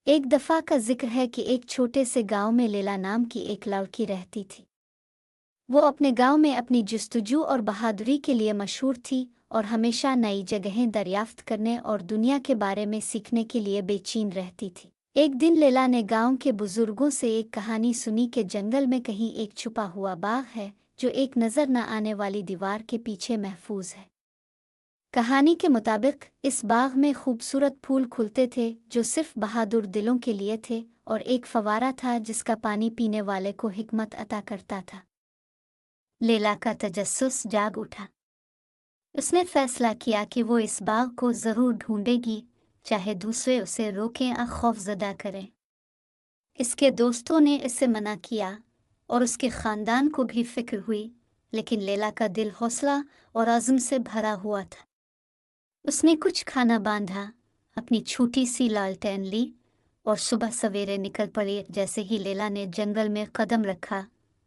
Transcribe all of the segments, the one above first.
एक दफ़ा का जिक्र है कि एक छोटे से गांव में लैला नाम की एक लड़की रहती थी। वो अपने गांव में अपनी जस्तजू और बहादुरी के लिए मशहूर थी और हमेशा नई जगहें दरियाफ्त करने और दुनिया के बारे में सीखने के लिए बेचैन रहती थी। एक दिन लैला ने गांव के बुजुर्गों से एक कहानी सुनी कि जंगल में कहीं एक छुपा हुआ बाग है जो एक नज़र न आने वाली दीवार के पीछे महफूज है। कहानी के मुताबिक इस बाग में खूबसूरत फूल खुलते थे जो सिर्फ बहादुर दिलों के लिए थे, और एक फवारा था जिसका पानी पीने वाले को हिकमत अता करता था। लैला का तजस्सुस जाग उठा। उसने फैसला किया कि वो इस बाग को ज़रूर ढूंढेगी, चाहे दूसरे उसे रोकें या खौफजदा करें। इसके दोस्तों ने इसे मना किया और उसके ख़ानदान को भी फिक्र हुई, लेकिन लैला का दिल हौसला और आज़म से भरा हुआ था। उसने कुछ खाना बांधा, अपनी छोटी सी लालटेन ली और सुबह सवेरे निकल पड़ी। जैसे ही लैला ने जंगल में कदम रखा,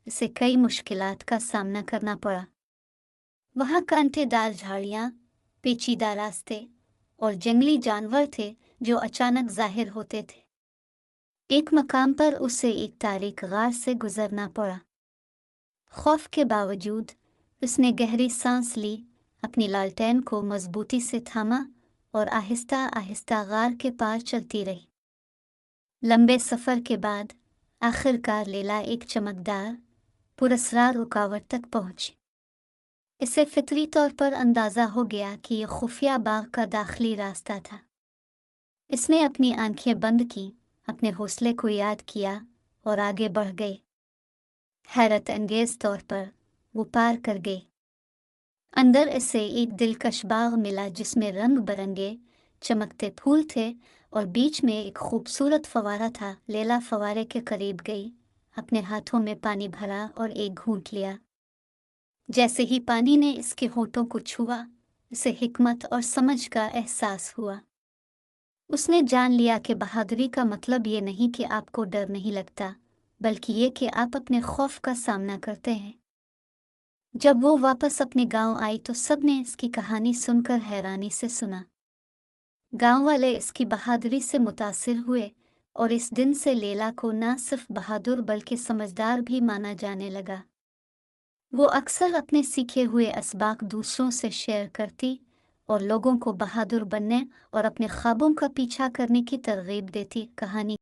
इसे कई मुश्किलात का सामना करना पड़ा। वहाँ कांटेदार झाड़ियाँ, पेचीदा रास्ते और जंगली जानवर थे जो अचानक जाहिर होते थे। एक मकाम पर उसे एक तारीक गार से गुजरना पड़ा। खौफ के बावजूद उसने गहरी सांस ली, अपनी लालटेन को मजबूती से थामा और आहिस्ता आहिस्ता गार के पार चलती रही। लंबे सफ़र के बाद आखिरकार लैला एक चमकदार पुरस्कार रुकावट तक पहुंची। इसे फितरी तौर पर अंदाज़ा हो गया कि यह खुफिया बाग का दाखिली रास्ता था। इसने अपनी आंखें बंद की, अपने हौसले को याद किया और आगे बढ़ गई। हैरत अंगेज तौर पर वो पार कर गई। अंदर इसे एक दिलकश बाग मिला जिसमें रंग बरंगे चमकते फूल थे और बीच में एक खूबसूरत फवारा था। लैला फवारे के करीब गई, अपने हाथों में पानी भरा और एक घूंट लिया। जैसे ही पानी ने इसके होठों को छुआ, उसे हिकमत और समझ का एहसास हुआ। उसने जान लिया कि बहादुरी का मतलब ये नहीं कि आपको डर नहीं लगता, बल्कि ये कि आप अपने खौफ का सामना करते हैं। जब वो वापस अपने गांव आई तो सबने इसकी कहानी सुनकर हैरानी से सुना। गांव वाले इसकी बहादुरी से मुतासिर हुए और इस दिन से लैला को न सिर्फ बहादुर बल्कि समझदार भी माना जाने लगा। वो अक्सर अपने सीखे हुए असबाक दूसरों से शेयर करती और लोगों को बहादुर बनने और अपने ख्वाबों का पीछा करने की तरगीब देती। कहानी